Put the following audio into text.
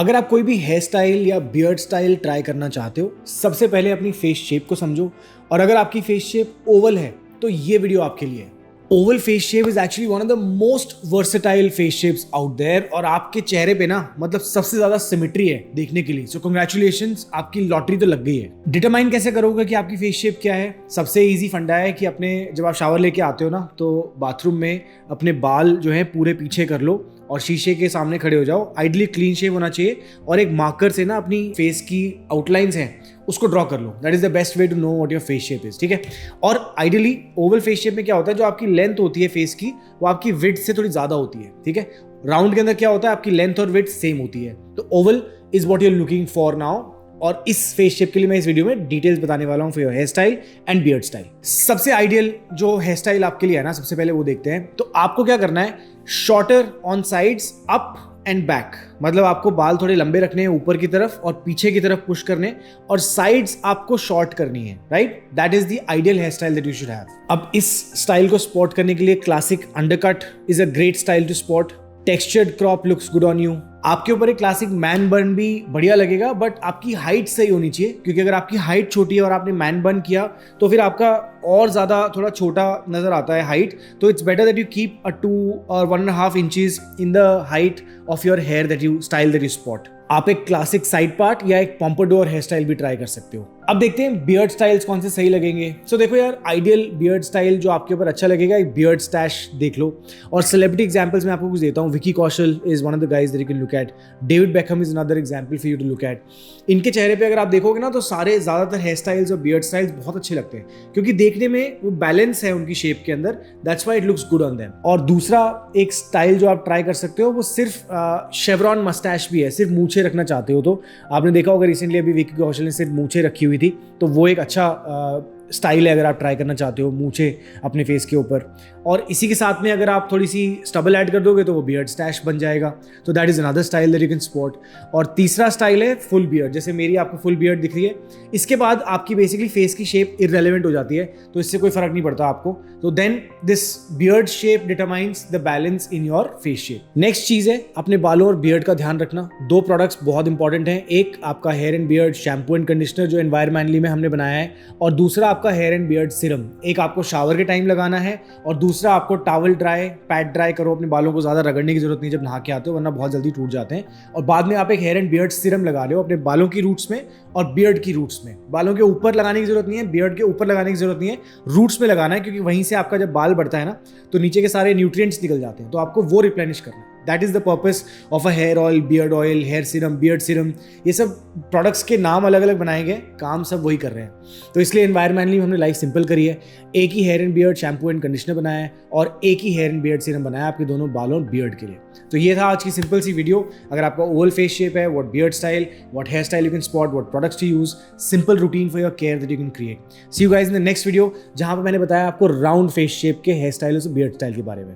अगर आप कोई भी हेयर स्टाइल या बियर्ड स्टाइल ट्राई करना चाहते हो, सबसे पहले अपनी फेस शेप को समझो। और अगर आपकी फेस शेप ओवल है तो ये वीडियो आपके लिए है। Oval face shape is actually one of the most versatile face shapes out there, और आपके चेहरे पे ना मतलब सबसे ज्यादा सिमेट्री है देखने के लिए। सो कंग्रेचुलेशंस, आपकी लॉटरी तो लग गई है। डिटरमाइन कैसे करोगे कि आपकी फेस शेप क्या है? सबसे इजी फंडा है कि अपने जब आप शावर लेके आते हो ना, तो बाथरूम में अपने बाल जो है पूरे पीछे कर लो और शीशे के सामने खड़े हो जाओ। आइडली क्लीन शेव होना चाहिए और एक मार्कर से ना अपनी फेस की आउटलाइंस हैं उसको ड्रॉ कर लो। That is the best way to know what your face shape is, ठीक है। और आइडियली ओवल फेस शेप में क्या होता है, जो आपकी लेंथ होती है फेस की वो आपकी विड्थ से थोड़ी ज्यादा होती है, ठीक है। राउंड के अंदर क्या होता है, आपकी लेंथ और विड्थ सेम होती है। तो oval is what you are looking for now. और इस फेस शेप के लिए मैं इस वीडियो में डिटेल्स बताने वाला हूं for your hair style and beard style. सबसे आइडियल जो हेयर स्टाइल आपके लिए है ना, सबसे पहले वो देखते हैं। तो आपको क्या करना है, shorter on sides, up and back. मतलब आपको बाल थोड़े लंबे रखने हैं ऊपर की तरफ और पीछे की तरफ पुश करने, और साइड्स आपको शॉर्ट करनी है, right. That is the ideal hair style that you should have. अब इस स्टाइल को स्पॉट करने के लिए classic undercut is a great style to spot. Textured crop looks good on you. आपके ऊपर एक क्लासिक मैन बर्न भी बढ़िया लगेगा, बट आपकी हाइट सही होनी चाहिए, क्योंकि अगर आपकी हाइट छोटी है और आपने मैन बर्न किया तो फिर आपका और ज्यादा थोड़ा छोटा नजर आता है हाइट। तो it's better that you keep a 2 or 1.5 inches in the height of your hair that you style that you spot. आप एक क्लासिक साइड पार्ट या एक पॉम्पाडोर हेयर स्टाइल भी ट्राई कर सकते हो। अब देखते हैं बियर्ड स्टाइल्स कौन से सही लगेंगे। सो देखो यार, आइडियल बियर्ड स्टाइल जो आपके ऊपर अच्छा लगेगा, एक बियर्ड स्टैश देख लो। और सेलिब्रिटी एग्जांपल्स मैं आपको कुछ देता हूँ। Vicky Kaushal is one of the guys that you can look at. David Beckham is another example for you to look at. इनके चेहरे पे अगर आप देखोगे ना, तो सारे ज्यादातर हेयर स्टाइल्स और बियर्ड स्टाइल्स बहुत अच्छे लगते हैं, क्योंकि देखने में वो बैलेंस है उनकी शेप के अंदर। That's why it looks good on them. और दूसरा एक स्टाइल जो आप ट्राई कर सकते हो, वो सिर्फ शेवरॉन मस्टैश भी है। सिर्फ मूछें रखना चाहते हो तो आपने देखा होगा रिसेंटली अभी विकी कौशल ने सिर्फ मूछें रखी हुई थी, तो वो एक अच्छा स्टाइल है अगर आप ट्राई करना चाहते हो मूछे अपने फेस के ऊपर। और इसी के साथ में अगर आप थोड़ी सी स्टबल ऐड कर दोगे तो वो बियर्ड स्टैश बन जाएगा। तो that is another style that you can spot. और तीसरा स्टाइल है फुल बियर्ड। जैसे मेरी आपको फुल बियर्ड दिख रही है, इसके बाद आपकी बेसिकली फेस की शेप इररेलेवेंट हो जाती है, तो इससे कोई फर्क नहीं पड़ता आपको। तो then this beard shape determines the balance in your face shape. Next चीज है अपने बालों और बियर्ड का ध्यान रखना। 2 प्रोडक्ट्स बहुत इंपॉर्टेंट हैं। एक आपका hair and beard shampoo and conditioner जो एनवायरमेंटली में हमने बनाया है, और दूसरा आपका हेयर एंड बियर्ड सीरम। एक आपको शावर के टाइम लगाना है और दूसरा आपको टावल ड्राई, पैड ड्राई करो। अपने बालों को ज्यादा रगड़ने की जरूरत नहीं जब नहा के आते हो, वरना बहुत जल्दी टूट जाते हैं। और बाद में आप एक हेयर एंड बियर्ड सीरम लगा लो अपने बालों की रूट्स में और बियर्ड की रूट्स में। बालों के ऊपर लगाने की जरूरत नहीं है, बियर्ड के ऊपर लगाने की जरूरत नहीं है, रूट्स में लगाना है, क्योंकि वहीं से आपका जब बाल बढ़ता है ना, तो नीचे के सारे न्यूट्रिएंट्स निकल जाते हैं, तो आपको वो रिप्लेनिश करना है। That is the purpose of a hair oil, beard oil, hair serum, beard serum. ये सब प्रोडक्ट्स के नाम अलग अलग बनाए गए, काम सब वही कर रहे हैं। तो इसलिए एनवायरमेंटली हमने लाइफ सिंपल करी है। एक ही hair and beard shampoo and conditioner बनाया है और एक ही हेयर एंड बियर्ड सीरम बनाया है आपके दोनों बालों और बियर्ड के लिए। तो ये था आज की सिंपल सी वीडियो। अगर आपका ओवल फेस शेप है, what beard style, what hair style you can spot, what products to use, simple routine for your care that you can create. See you guys in the next video, जहां पर मैंने बताया आपको round face shape के hair style और beard style के बारे में।